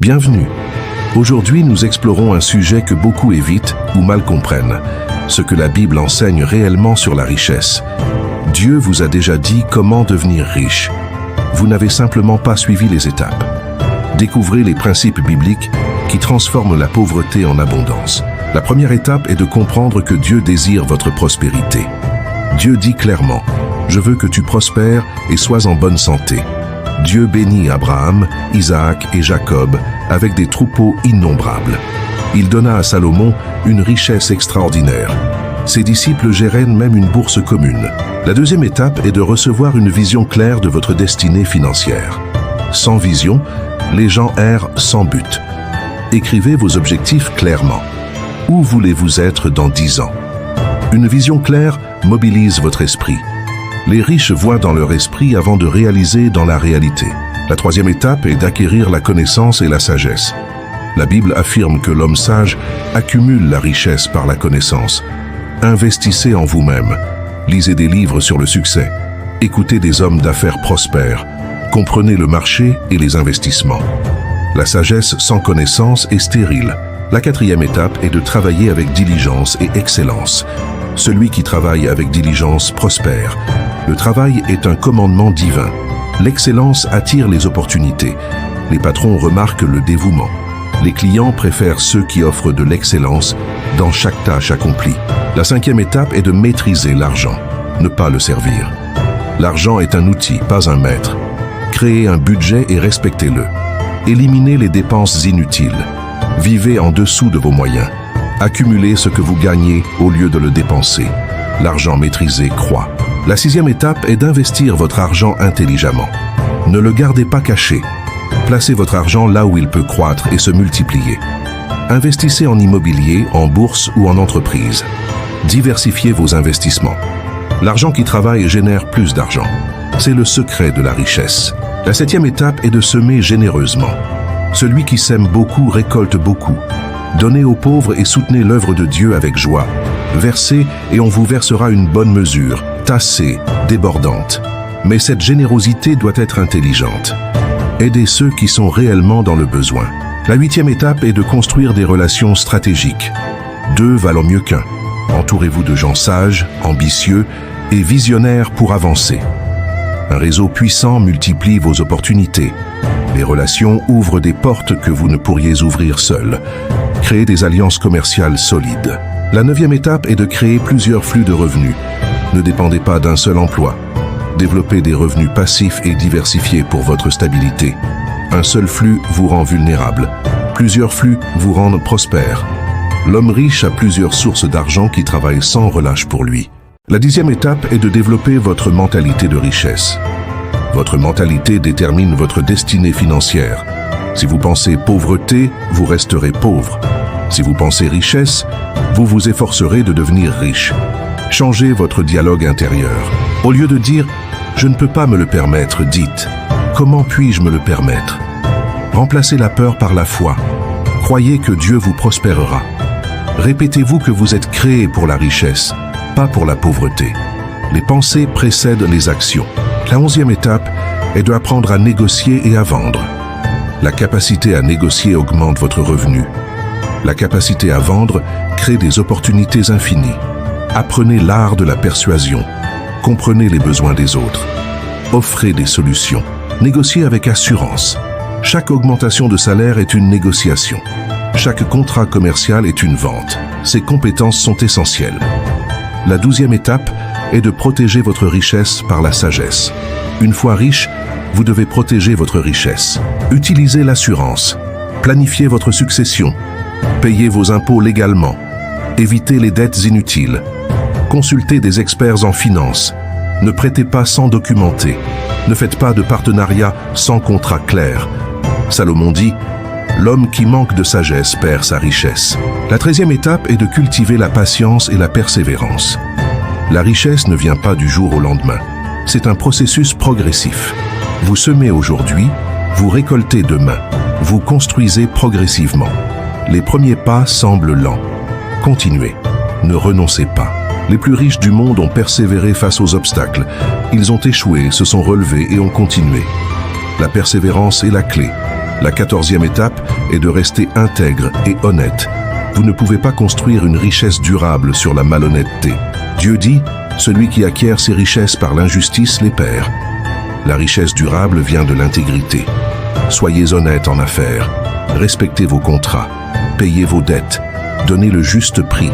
Bienvenue. Aujourd'hui, nous explorons un sujet que beaucoup évitent ou mal comprennent, ce que la Bible enseigne réellement sur la richesse. Dieu vous a déjà dit comment devenir riche. Vous n'avez simplement pas suivi les étapes. Découvrez les principes bibliques qui transforment la pauvreté en abondance. La première étape est de comprendre que Dieu désire votre prospérité. Dieu dit clairement, « Je veux que tu prospères et sois en bonne santé ». Dieu bénit Abraham, Isaac et Jacob avec des troupeaux innombrables. Il donna à Salomon une richesse extraordinaire. Ses disciples géraient même une bourse commune. La deuxième étape est de recevoir une vision claire de votre destinée financière. Sans vision, les gens errent sans but. Écrivez vos objectifs clairement. Où voulez-vous être dans 10 ans? Une vision claire mobilise votre esprit. Les riches voient dans leur esprit avant de réaliser dans la réalité. La troisième étape est d'acquérir la connaissance et la sagesse. La Bible affirme que l'homme sage accumule la richesse par la connaissance. Investissez en vous-même. Lisez des livres sur le succès. Écoutez des hommes d'affaires prospères. Comprenez le marché et les investissements. La sagesse sans connaissance est stérile. La quatrième étape est de travailler avec diligence et excellence. Celui qui travaille avec diligence prospère. Le travail est un commandement divin. L'excellence attire les opportunités. Les patrons remarquent le dévouement. Les clients préfèrent ceux qui offrent de l'excellence dans chaque tâche accomplie. La cinquième étape est de maîtriser l'argent, ne pas le servir. L'argent est un outil, pas un maître. Créez un budget et respectez-le. Éliminez les dépenses inutiles. Vivez en dessous de vos moyens. Accumulez ce que vous gagnez au lieu de le dépenser. L'argent maîtrisé croît. La sixième étape est d'investir votre argent intelligemment. Ne le gardez pas caché. Placez votre argent là où il peut croître et se multiplier. Investissez en immobilier, en bourse ou en entreprise. Diversifiez vos investissements. L'argent qui travaille génère plus d'argent. C'est le secret de la richesse. La septième étape est de semer généreusement. Celui qui sème beaucoup récolte beaucoup. Donnez aux pauvres et soutenez l'œuvre de Dieu avec joie. Versez et on vous versera une bonne mesure, tassée, débordante. Mais cette générosité doit être intelligente. Aidez ceux qui sont réellement dans le besoin. La huitième étape est de construire des relations stratégiques. 2 valent mieux qu'un. Entourez-vous de gens sages, ambitieux et visionnaires pour avancer. Un réseau puissant multiplie vos opportunités. Les relations ouvrent des portes que vous ne pourriez ouvrir seul. Créez des alliances commerciales solides. La 9e étape est de créer plusieurs flux de revenus. Ne dépendez pas d'un seul emploi. Développez des revenus passifs et diversifiés pour votre stabilité. Un seul flux vous rend vulnérable. Plusieurs flux vous rendent prospère. L'homme riche a plusieurs sources d'argent qui travaillent sans relâche pour lui. La 10e étape est de développer votre mentalité de richesse. Votre mentalité détermine votre destinée financière. Si vous pensez pauvreté, vous resterez pauvre. Si vous pensez richesse, vous vous efforcerez de devenir riche. Changez votre dialogue intérieur. Au lieu de dire « je ne peux pas me le permettre », dites « comment puis-je me le permettre ?» Remplacez la peur par la foi. Croyez que Dieu vous prospérera. Répétez-vous que vous êtes créé pour la richesse, pas pour la pauvreté. Les pensées précèdent les actions. La 11e étape est d'apprendre à négocier et à vendre. La capacité à négocier augmente votre revenu. La capacité à vendre crée des opportunités infinies. Apprenez l'art de la persuasion. Comprenez les besoins des autres. Offrez des solutions. Négociez avec assurance. Chaque augmentation de salaire est une négociation. Chaque contrat commercial est une vente. Ces compétences sont essentielles. La 12e étape est de protéger votre richesse par la sagesse. Une fois riche, vous devez protéger votre richesse. Utilisez l'assurance. Planifiez votre succession. Payez vos impôts légalement. Évitez les dettes inutiles. Consultez des experts en finance. Ne prêtez pas sans documenter. Ne faites pas de partenariat sans contrat clair. Salomon dit « L'homme qui manque de sagesse perd sa richesse ». La 13e étape est de cultiver la patience et la persévérance. La richesse ne vient pas du jour au lendemain. C'est un processus progressif. Vous semez aujourd'hui, vous récoltez demain. Vous construisez progressivement. Les premiers pas semblent lents. Continuez. Ne renoncez pas. Les plus riches du monde ont persévéré face aux obstacles. Ils ont échoué, se sont relevés et ont continué. La persévérance est la clé. La 14e étape est de rester intègre et honnête. Vous ne pouvez pas construire une richesse durable sur la malhonnêteté. Dieu dit, celui qui acquiert ses richesses par l'injustice les perd. La richesse durable vient de l'intégrité. Soyez honnête en affaires, respectez vos contrats, payez vos dettes, donnez le juste prix.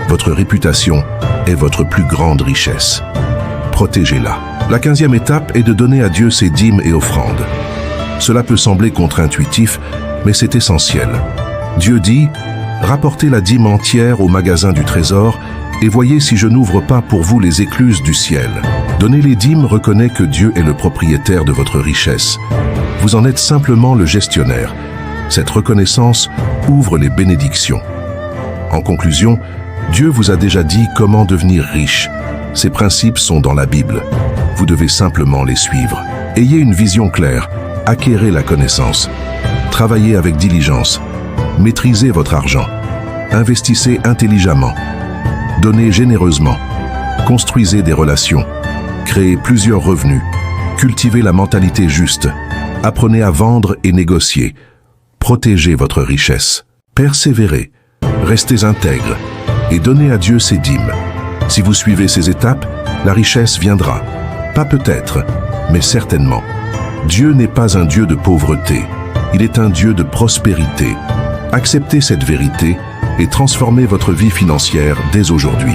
Votre réputation est votre plus grande richesse. Protégez-la. La 15e étape est de donner à Dieu ses dîmes et offrandes. Cela peut sembler contre-intuitif, mais c'est essentiel. Dieu dit, rapportez la dîme entière au magasin du trésor et voyez si je n'ouvre pas pour vous les écluses du ciel. Donner les dîmes reconnaît que Dieu est le propriétaire de votre richesse. Vous en êtes simplement le gestionnaire. Cette reconnaissance ouvre les bénédictions. En conclusion, Dieu vous a déjà dit comment devenir riche. Ces principes sont dans la Bible. Vous devez simplement les suivre. Ayez une vision claire, acquérez la connaissance. Travaillez avec diligence. Maîtrisez votre argent. Investissez intelligemment. Donnez généreusement. Construisez des relations. Créez plusieurs revenus. Cultivez la mentalité juste. Apprenez à vendre et négocier. Protégez votre richesse. Persévérez. Restez intègre. Et donnez à Dieu ses dîmes. Si vous suivez ces étapes, la richesse viendra. Pas peut-être, mais certainement. Dieu n'est pas un Dieu de pauvreté. Il est un Dieu de prospérité. Acceptez cette vérité et transformez votre vie financière dès aujourd'hui.